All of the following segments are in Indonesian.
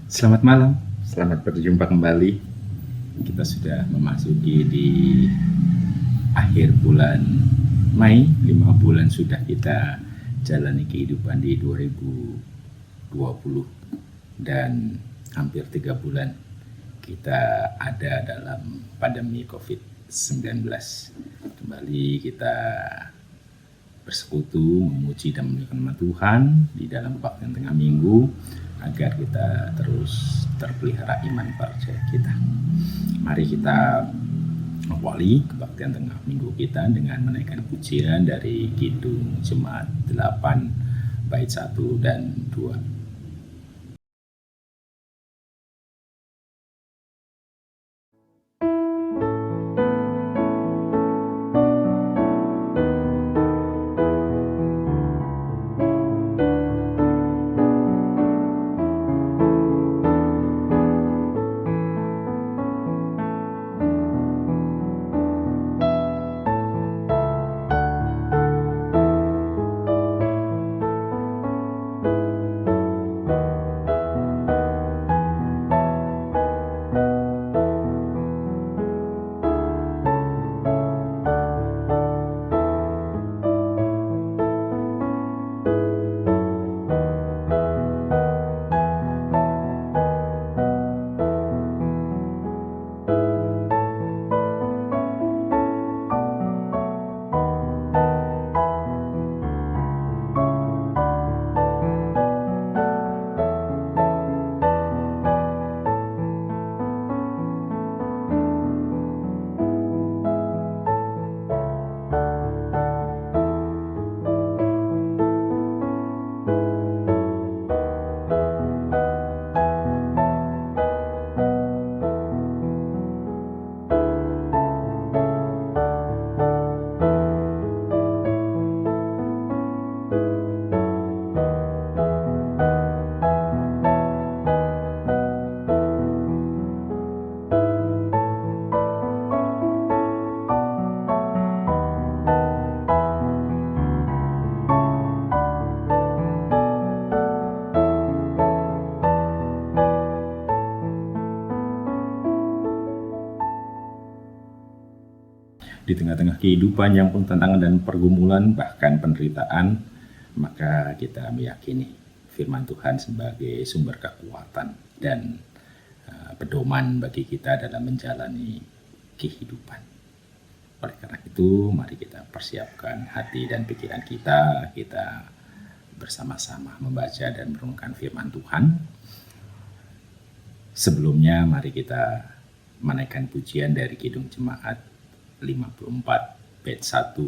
Selamat malam, selamat berjumpa kembali. Kita sudah memasuki di akhir bulan Mei, 5 bulan sudah kita jalani kehidupan di 2020 dan hampir 3 bulan kita ada dalam pandemi COVID-19. Kembali kita bersekutu, memuji dan memuliakan nama Tuhan di dalam kebaktian tengah minggu agar kita terus terpelihara iman percaya kita. Mari kita awali kebaktian tengah minggu kita dengan menaikkan pujian dari Kidung Jemaat 8 bait 1 dan 2. Di tengah-tengah kehidupan yang penuh tantangan dan pergumulan bahkan penderitaan, maka kita meyakini firman Tuhan sebagai sumber kekuatan dan pedoman bagi kita dalam menjalani kehidupan. Oleh karena itu, mari kita persiapkan hati dan pikiran kita bersama-sama membaca dan merenungkan firman Tuhan. Sebelumnya, mari kita menaikkan pujian dari Kidung Jemaat 54 bait 1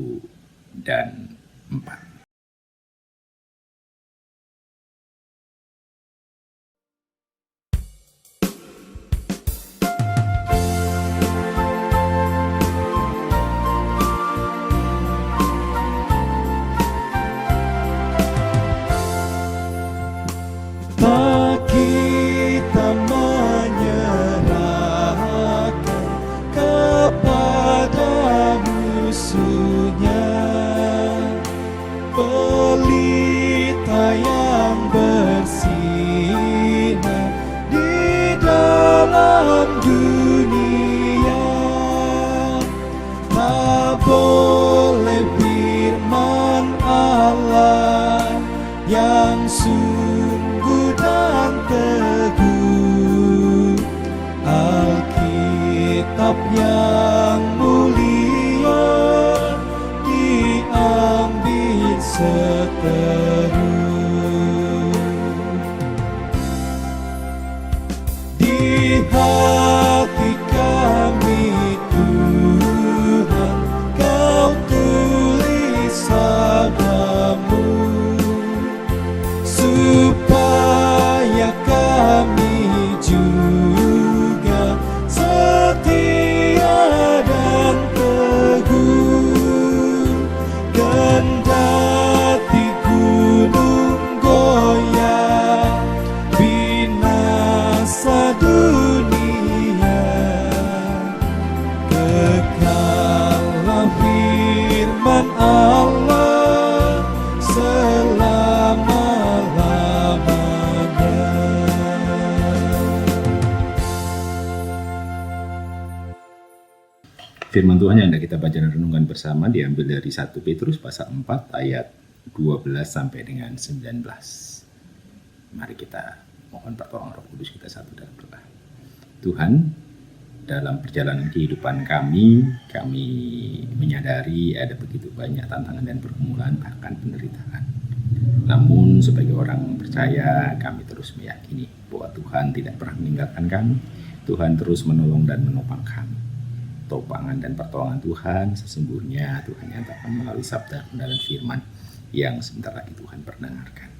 dan 4. Kita menyerahkan kepada musuhnya, pelita yang bersinar di dalam dunia. Tak boleh firman Allah yang sungguh dan teguh, Alkitab yang mulia diambil seterus. Di hati kami Tuhan, Kau tulis sabdamu, supaya kami juga setia dan teguh, kendati Firman Tuhan yang hendak kita baca dan renungkan bersama diambil dari 1 Petrus pasal 4 ayat 12 sampai dengan 19. Mari kita mohon pertolongan Roh Kudus kita satu dalam doa. Tuhan, dalam perjalanan kehidupan kami menyadari ada begitu banyak tantangan dan pergumulan, bahkan penderitaan. Namun sebagai orang percaya, kami terus meyakini bahwa Tuhan tidak pernah meninggalkan kami. Tuhan terus menolong dan menopang kami. Topangan dan pertolongan Tuhan sesungguhnya Tuhan nyatakan melalui sabda kebenaran firman yang sebentar lagi Tuhan perdengarkan.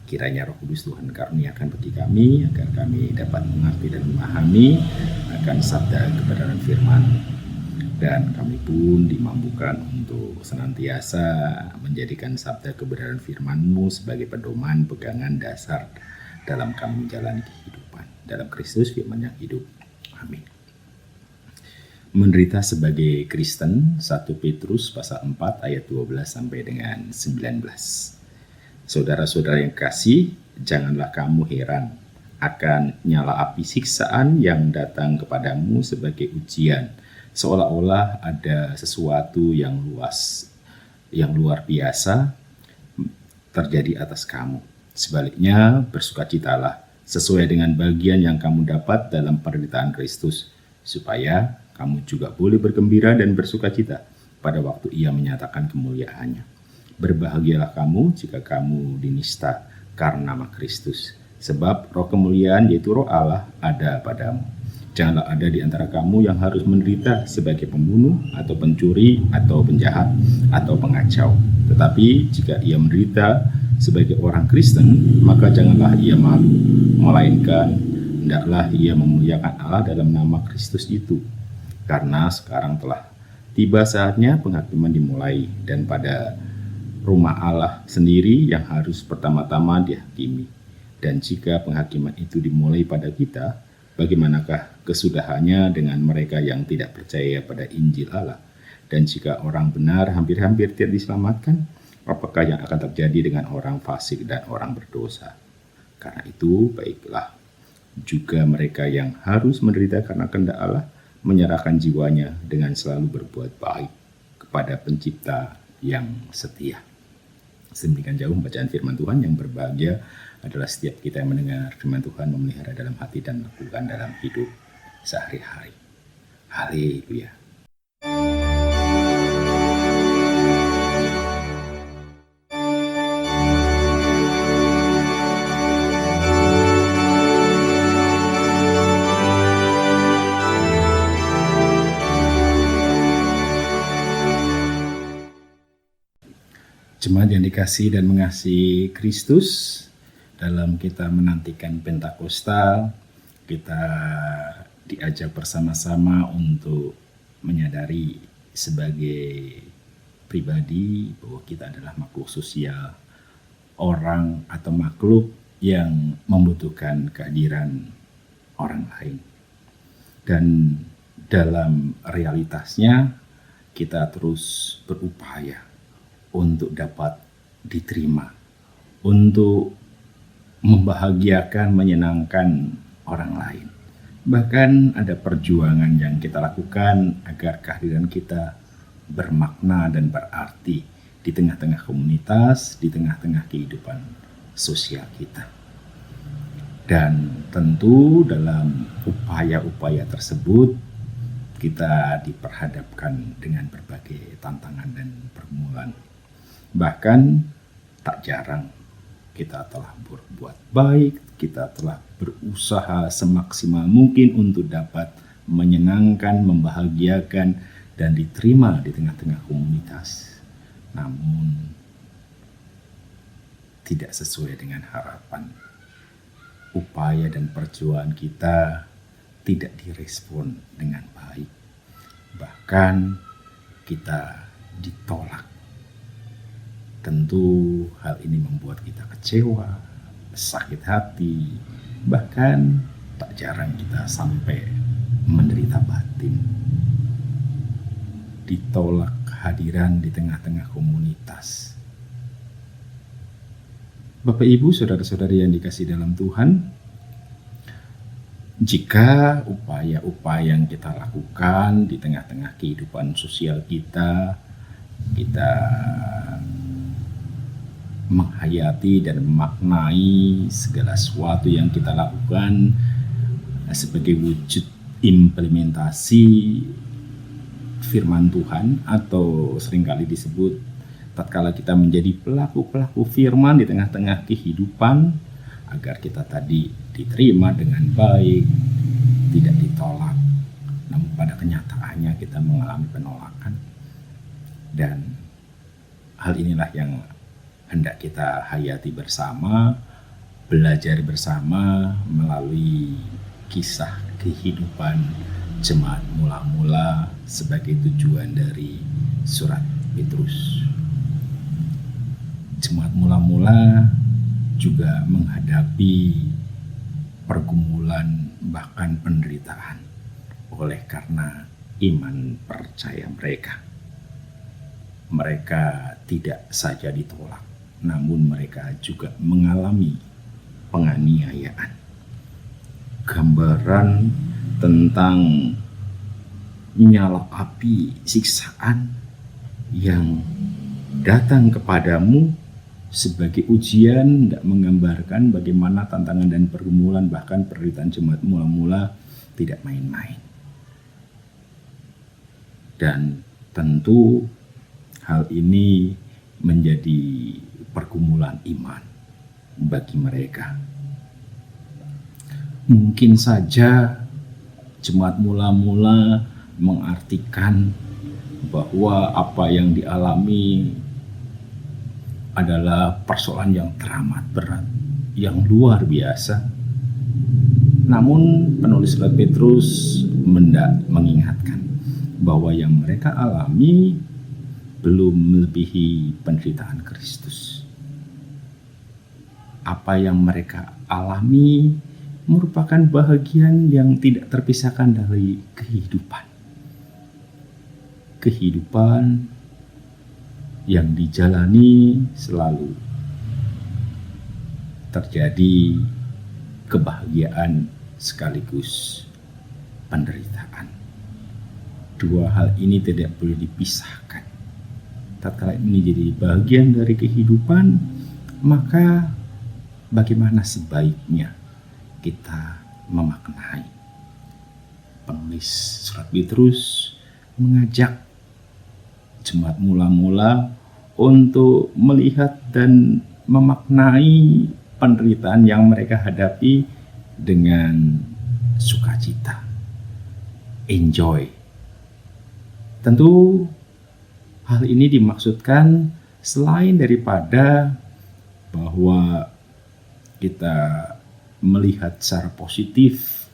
Kiranya Roh Kudus Tuhan karuniakan bagi kami agar kami dapat mengerti dan memahami akan sabda kebenaran firman, dan kami pun dimampukan untuk senantiasa menjadikan sabda kebenaran firman-Mu sebagai pedoman pegangan dasar dalam kami menjalani kehidupan dalam Kristus firman yang hidup. Amin. Menderita sebagai Kristen, 1 Petrus pasal 4 ayat 12 sampai dengan 19. Saudara-saudara yang kasih, janganlah kamu heran akan nyala api siksaan yang datang kepadamu sebagai ujian, seolah-olah ada sesuatu yang luar biasa terjadi atas kamu. Sebaliknya, bersukacitalah sesuai dengan bagian yang kamu dapat dalam penderitaan Kristus, supaya kamu juga boleh bergembira dan bersukacita pada waktu Ia menyatakan kemuliaannya. Berbahagialah kamu jika kamu dinista karena nama Kristus, sebab roh kemuliaan yaitu roh Allah ada padamu. Janganlah ada di antara kamu yang harus menderita sebagai pembunuh atau pencuri atau penjahat atau pengacau. Tetapi jika ia menderita sebagai orang Kristen, maka janganlah ia malu, melainkan hendaklah ia memuliakan Allah dalam nama Kristus itu. Karena sekarang telah tiba saatnya penghakiman dimulai, dan pada rumah Allah sendiri yang harus pertama-tama dihakimi. Dan jika penghakiman itu dimulai pada kita, bagaimanakah kesudahannya dengan mereka yang tidak percaya pada Injil Allah? Dan jika orang benar hampir-hampir tidak diselamatkan, apakah yang akan terjadi dengan orang fasik dan orang berdosa? Karena itu baiklah juga mereka yang harus menderita karena kehendak Allah menyerahkan jiwanya dengan selalu berbuat baik kepada Pencipta yang setia. Sedemikian jauh bacaan firman Tuhan. Yang berbahagia adalah setiap kita yang mendengar firman Tuhan, memelihara dalam hati dan melakukan dalam hidup sehari-hari. Haleluya. Jemaat yang dikasihi dan mengasihi Kristus, dalam kita menantikan Pentakosta, kita diajak bersama-sama untuk menyadari sebagai pribadi bahwa kita adalah makhluk sosial, orang atau makhluk yang membutuhkan kehadiran orang lain. Dan dalam realitasnya kita terus berupaya untuk dapat diterima, untuk membahagiakan, menyenangkan orang lain. Bahkan ada perjuangan yang kita lakukan agar kehadiran kita bermakna dan berarti di tengah-tengah komunitas, di tengah-tengah kehidupan sosial kita. Dan tentu dalam upaya-upaya tersebut kita diperhadapkan dengan berbagai tantangan dan pergumulan. Bahkan tak jarang kita telah berbuat baik, kita telah berusaha semaksimal mungkin untuk dapat menyenangkan, membahagiakan, dan diterima di tengah-tengah komunitas. Namun tidak sesuai dengan harapan. Upaya dan perjuangan kita tidak direspon dengan baik. Bahkan kita ditolak. Tentu hal ini membuat kita kecewa, sakit hati, bahkan tak jarang kita sampai menderita batin. Ditolak kehadiran di tengah-tengah komunitas. Bapak Ibu, saudara-saudari yang dikasihi dalam Tuhan, Jika upaya-upaya yang kita lakukan di tengah-tengah kehidupan sosial kita menghayati dan memaknai segala sesuatu yang kita lakukan sebagai wujud implementasi firman Tuhan, atau seringkali disebut tatkala kita menjadi pelaku-pelaku firman di tengah-tengah kehidupan, agar kita tadi diterima dengan baik, tidak ditolak, namun pada kenyataannya kita mengalami penolakan. Dan hal inilah yang hendak kita hayati bersama, belajar bersama melalui kisah kehidupan jemaat mula-mula sebagai tujuan dari surat Petrus. Jemaat mula-mula juga menghadapi pergumulan bahkan penderitaan oleh karena iman percaya mereka. Mereka tidak saja ditolak, namun mereka juga mengalami penganiayaan. Gambaran tentang nyala api siksaan yang datang kepadamu sebagai ujian tidak menggambarkan bagaimana tantangan dan pergumulan bahkan penderitaan jemaat mula-mula tidak main-main. Dan tentu hal ini menjadi pergumulan iman bagi mereka. Mungkin saja jemaat mula-mula mengartikan bahwa apa yang dialami adalah persoalan yang teramat berat, yang luar biasa. Namun penulis surat Petrus mengingatkan bahwa yang mereka alami belum melebihi penderitaan Kristus. Apa yang mereka alami merupakan bahagian yang tidak terpisahkan dari kehidupan. Kehidupan yang dijalani selalu terjadi kebahagiaan sekaligus penderitaan. Dua hal ini tidak boleh dipisahkan. Tatkala ini jadi bagian dari kehidupan, maka bagaimana sebaiknya kita memaknai? Penulis surat Petrus mengajak jemaat mula-mula untuk melihat dan memaknai penderitaan yang mereka hadapi dengan sukacita. Enjoy. Tentu hal ini dimaksudkan selain daripada bahwa kita melihat secara positif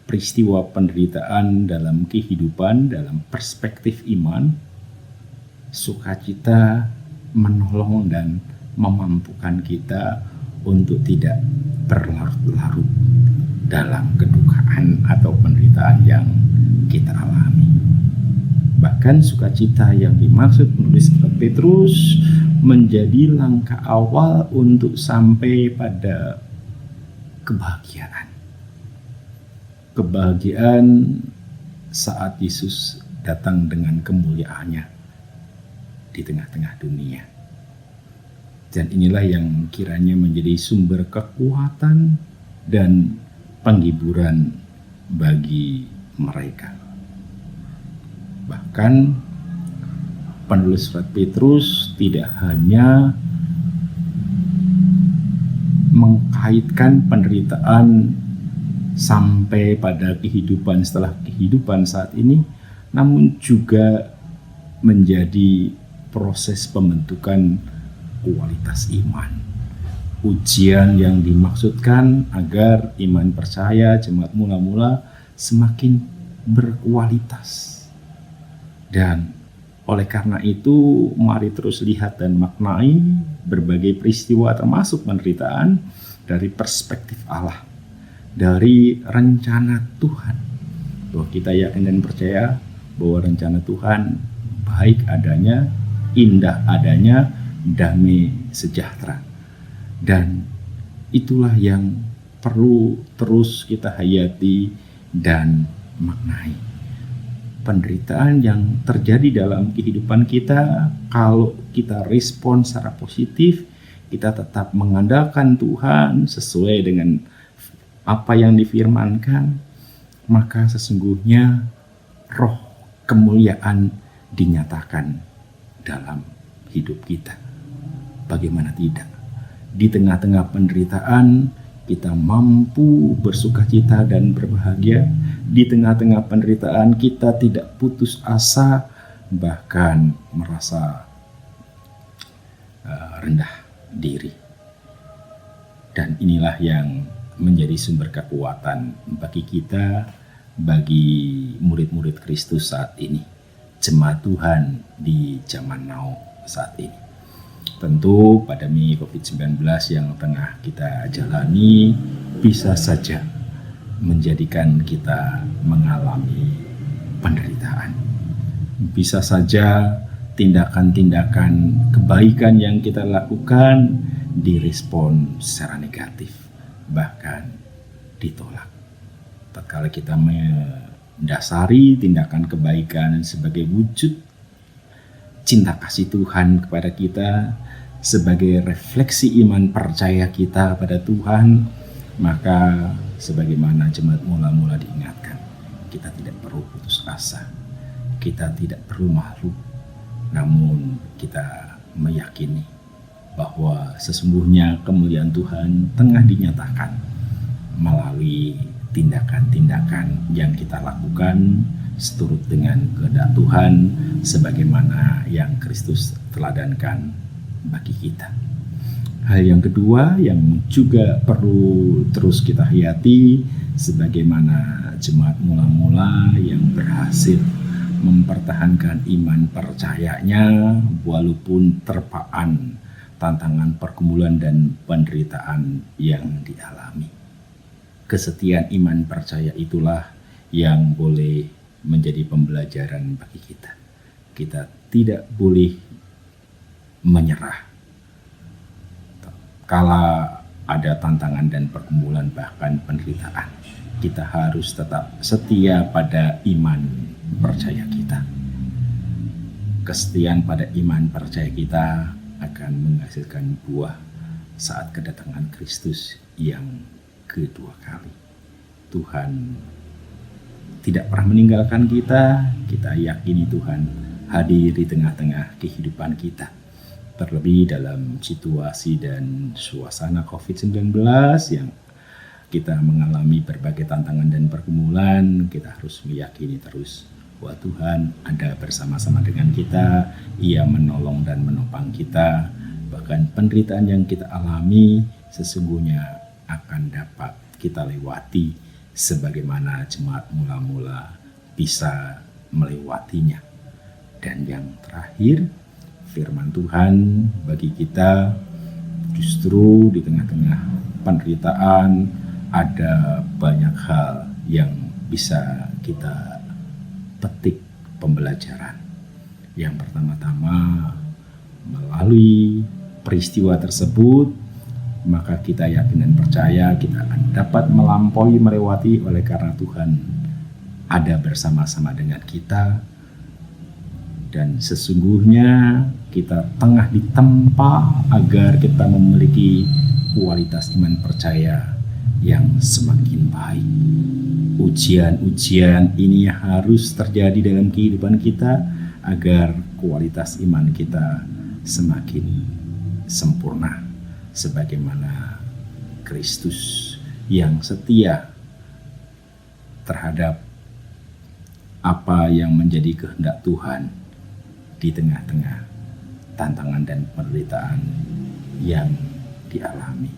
peristiwa penderitaan dalam kehidupan, dalam perspektif iman, sukacita menolong dan memampukan kita untuk tidak berlarut-larut dalam kedukaan atau penderitaan yang kita alami. Bahkan sukacita yang dimaksud penulis surat Petrus menjadi langkah awal untuk sampai pada kebahagiaan. Kebahagiaan saat Yesus datang dengan kemuliaannya di tengah-tengah dunia. Dan inilah yang kiranya menjadi sumber kekuatan dan penghiburan bagi mereka. Bahkan penulis surat Petrus tidak hanya mengkaitkan penderitaan sampai pada kehidupan setelah kehidupan saat ini, namun juga menjadi proses pembentukan kualitas iman. Ujian yang dimaksudkan agar iman percaya jemaat mula-mula semakin berkualitas. Dan oleh karena itu, mari terus lihat dan maknai berbagai peristiwa termasuk penderitaan dari perspektif Allah, dari rencana Tuhan. Bahwa kita yakin dan percaya bahwa rencana Tuhan baik adanya, indah adanya, damai sejahtera. Dan itulah yang perlu terus kita hayati dan maknai. Penderitaan yang terjadi dalam kehidupan kita, kalau kita respon secara positif, kita tetap mengandalkan Tuhan sesuai dengan apa yang difirmankan, maka sesungguhnya roh kemuliaan dinyatakan dalam hidup kita. Bagaimana tidak? Di tengah-tengah penderitaan, kita mampu bersukacita dan berbahagia. Di tengah-tengah penderitaan, kita tidak putus asa, bahkan merasa rendah diri. Dan inilah yang menjadi sumber kekuatan bagi kita, bagi murid-murid Kristus saat ini, jemaat Tuhan di zaman now saat ini. Tentu pandemi COVID-19 yang tengah kita jalani bisa saja menjadikan kita mengalami penderitaan. Bisa saja tindakan-tindakan kebaikan yang kita lakukan direspon secara negatif, bahkan ditolak. Tatkala kita mendasari tindakan kebaikan sebagai wujud cinta kasih Tuhan kepada kita, sebagai refleksi iman percaya kita pada Tuhan, maka sebagaimana jemaat mula-mula diingatkan, kita tidak perlu putus asa, kita tidak perlu malu, namun kita meyakini bahwa sesungguhnya kemuliaan Tuhan tengah dinyatakan melalui tindakan-tindakan yang kita lakukan seturut dengan kehendak Tuhan, sebagaimana yang Kristus teladankan bagi kita. Hal yang kedua yang juga perlu terus kita hayati, sebagaimana jemaat mula-mula yang berhasil mempertahankan iman percayanya walaupun terpaan tantangan pergumulan dan penderitaan yang dialami. Kesetiaan iman percaya itulah yang boleh menjadi pembelajaran bagi kita. Kita tidak boleh menyerah kala ada tantangan dan pergumulan bahkan penderitaan. Kita harus tetap setia pada iman percaya kita. Kesetiaan pada iman percaya kita akan menghasilkan buah saat kedatangan Kristus yang kedua kali. Tuhan tidak pernah meninggalkan kita. Kita yakini Tuhan hadir di tengah-tengah kehidupan kita. Terlebih dalam situasi dan suasana COVID-19 yang kita mengalami berbagai tantangan dan pergumulan, kita harus meyakini terus bahwa Tuhan ada bersama-sama dengan kita. Ia menolong dan menopang kita. Bahkan penderitaan yang kita alami sesungguhnya akan dapat kita lewati sebagaimana jemaat mula-mula bisa melewatinya. Dan yang terakhir, firman Tuhan bagi kita justru di tengah-tengah penderitaan ada banyak hal yang bisa kita petik pembelajaran. Yang pertama-tama, melalui peristiwa tersebut, maka kita yakin dan percaya kita akan dapat melampaui, melewati oleh karena Tuhan ada bersama-sama dengan kita. Dan sesungguhnya kita tengah ditempa agar kita memiliki kualitas iman percaya yang semakin baik. Ujian-ujian ini harus terjadi dalam kehidupan kita agar kualitas iman kita semakin sempurna sebagaimana Kristus yang setia terhadap apa yang menjadi kehendak Tuhan di tengah-tengah tantangan dan penderitaan yang dialami.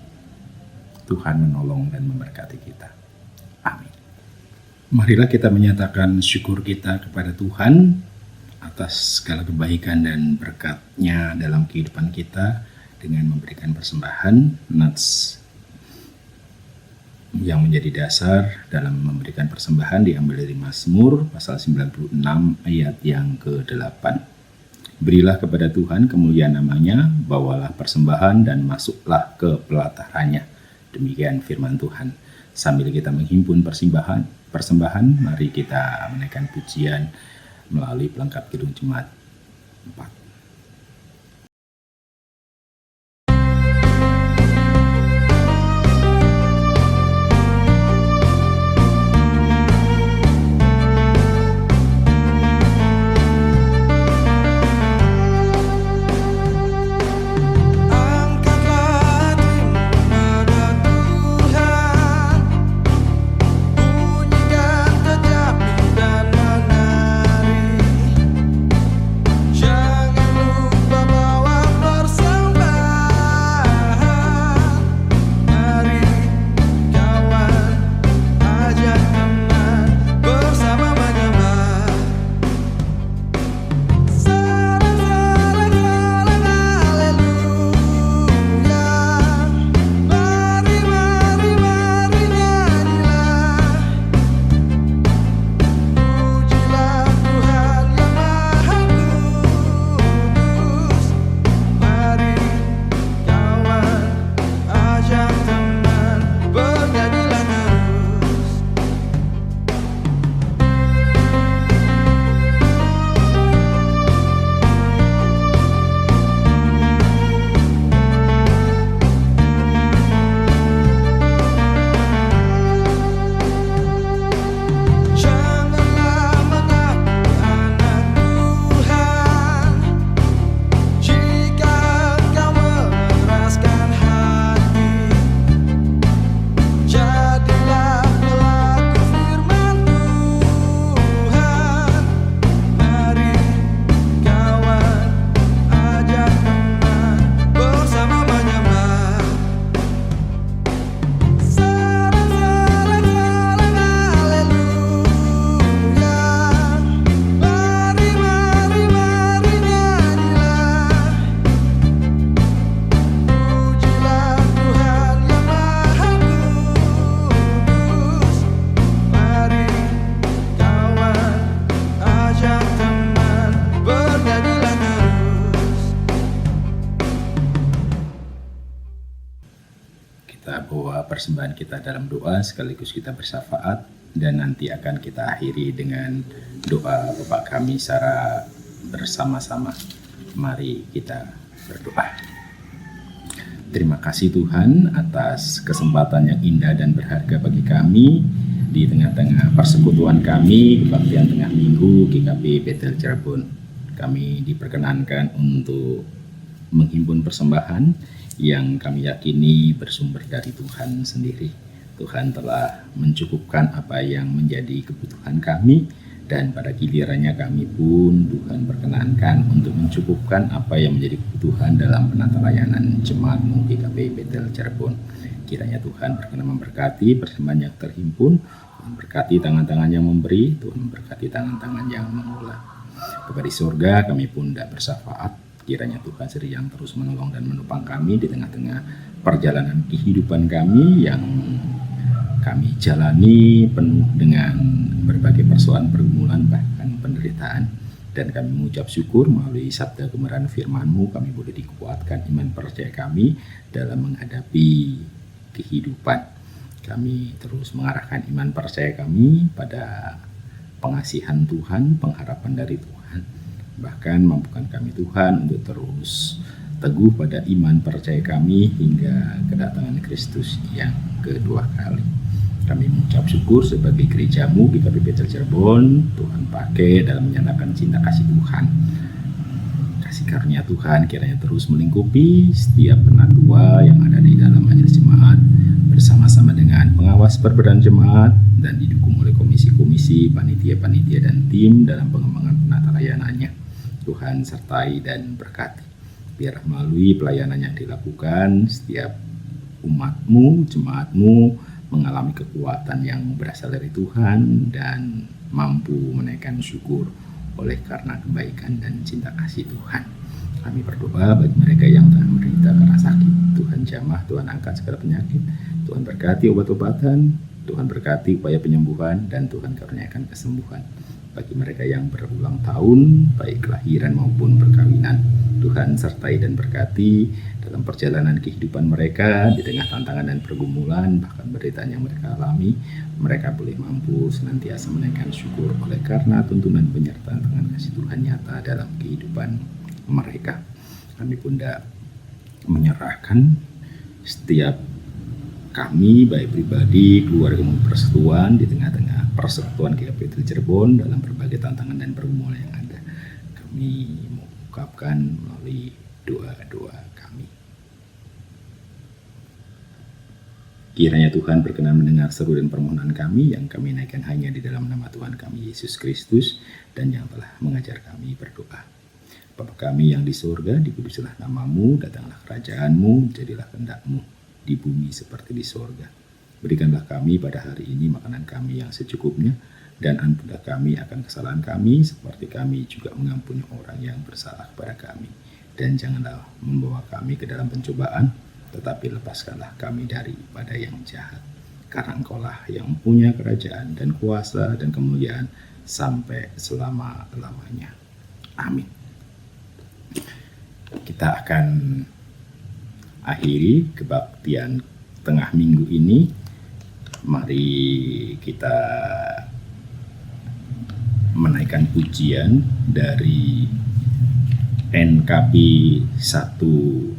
Tuhan menolong dan memberkati kita. Amin. Marilah kita menyatakan syukur kita kepada Tuhan atas segala kebaikan dan berkat-Nya dalam kehidupan kita dengan memberikan persembahan. Nats yang menjadi dasar dalam memberikan persembahan diambil dari Mazmur pasal 96 ayat yang ke-8. Berilah kepada Tuhan kemuliaan namanya, bawalah persembahan dan masuklah ke pelatarannya Demikian firman Tuhan. Sambil kita menghimpun persembahan, mari kita menaikkan pujian melalui pelengkap Kidung Jemaat 4. Persembahan kita dalam doa sekaligus kita bersyafaat, dan nanti akan kita akhiri dengan doa Bapa kami secara bersama-sama. Mari kita berdoa. Terima kasih Tuhan atas kesempatan yang indah dan berharga bagi kami di tengah-tengah persekutuan kami kebaktian tengah minggu GKP Bethel Cirebon. Kami diperkenankan untuk menghimpun persembahan yang kami yakini bersumber dari Tuhan sendiri. Tuhan telah mencukupkan apa yang menjadi kebutuhan kami, dan pada gilirannya kami pun Tuhan perkenankan untuk mencukupkan apa yang menjadi kebutuhan dalam penata layanan jemaat-Mu GKP Bethel Cirebon. Kiranya Tuhan berkenan memberkati persembahan yang terhimpun, Tuhan berkati tangan-tangan yang memberi, Tuhan berkati tangan-tangan yang mengolah. Bapa di surga, kami pun tidak bersyafaat. Kiranya Tuhan sendiri yang terus menolong dan menopang kami di tengah-tengah perjalanan kehidupan kami yang kami jalani penuh dengan berbagai persoalan, pergumulan, bahkan penderitaan. Dan kami mengucap syukur melalui sabda kebenaran firman-Mu, kami boleh dikuatkan iman percaya kami dalam menghadapi kehidupan. Kami terus mengarahkan iman percaya kami pada pengasihan Tuhan, pengharapan dari Tuhan. Bahkan mampukan kami Tuhan untuk terus teguh pada iman percaya kami hingga kedatangan Kristus yang kedua kali. Kami mengucap syukur sebagai gereja-Mu GKP Bethel Cirebon, Tuhan pakai dalam menyatakan cinta kasih Tuhan. Kasih karunia Tuhan kiranya terus melingkupi setiap penatua yang ada di dalam majelis jemaat, bersama-sama dengan pengawas perbedaan jemaat dan didukung oleh komisi-komisi, panitia-panitia dan tim dalam pengembangan penata layanannya. Tuhan sertai dan berkati. Biar melalui pelayanan yang dilakukan, setiap umat-Mu, jemaat-Mu mengalami kekuatan yang berasal dari Tuhan dan mampu menaikkan syukur oleh karena kebaikan dan cinta kasih Tuhan. Kami berdoa bagi mereka yang tengah menderita karena sakit. Tuhan jamah, Tuhan angkat segala penyakit. Tuhan berkati obat-obatan, Tuhan berkati upaya penyembuhan, dan Tuhan karuniakan kesembuhan. Bagi mereka yang berulang tahun, baik kelahiran maupun perkawinan, Tuhan sertai dan berkati dalam perjalanan kehidupan mereka, di tengah tantangan dan pergumulan, bahkan penderitaan yang mereka alami, mereka boleh mampu senantiasa menaikkan syukur oleh karena tuntunan penyertaan dengan kasih Tuhan nyata dalam kehidupan mereka. Kami pun tidak menyerahkan setiap kami, baik pribadi, keluarga maupun persekutuan, di tengah-tengah persekutuan GKP Cirebon dalam berbagai tantangan dan pergumulan yang ada. Kami mengungkapkan melalui doa-doa kami. Kiranya Tuhan berkenan mendengar seru dan permohonan kami yang kami naikkan hanya di dalam nama Tuhan kami Yesus Kristus dan yang telah mengajar kami berdoa. Bapa kami yang di surga, dikuduslah namamu, datanglah kerajaanmu, jadilah kehendak-mu di bumi seperti di surga. Berikanlah kami pada hari ini makanan kami yang secukupnya, dan ampunilah kami akan kesalahan kami, seperti kami juga mengampuni orang yang bersalah kepada kami. Dan janganlah membawa kami ke dalam pencobaan, tetapi lepaskanlah kami daripada yang jahat. Karena Engkaulah yang punya kerajaan dan kuasa dan kemuliaan sampai selama-lamanya. Amin. Kita akan akhiri kebaktian tengah minggu ini. Mari kita menaikkan pujian dari NKP 125.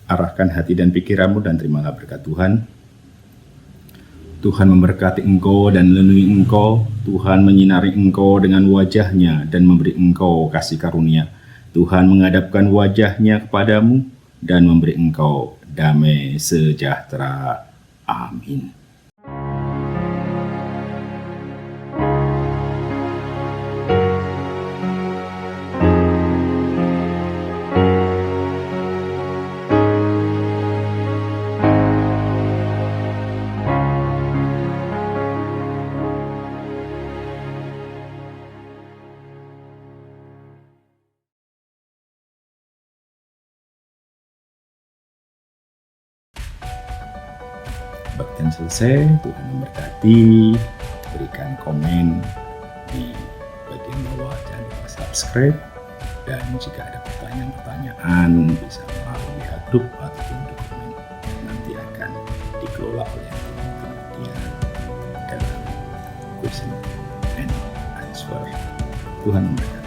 Arahkan hati dan pikiranmu dan terimalah berkat Tuhan. Tuhan memberkati engkau dan melindungi engkau. Tuhan menyinari engkau dengan wajah-Nya dan memberi engkau kasih karunia. Tuhan menghadapkan wajah-Nya kepadamu dan memberi engkau damai sejahtera. Amin. Baktian selesai, Tuhan memberkati. Berikan komen di bagian bawah, jangan lupa subscribe. Dan jika ada pertanyaan-pertanyaan bisa melalui WA grup ataupun dokumen, nanti akan dikelola oleh tim kemudian dalam question and answer. Tuhan memberkati.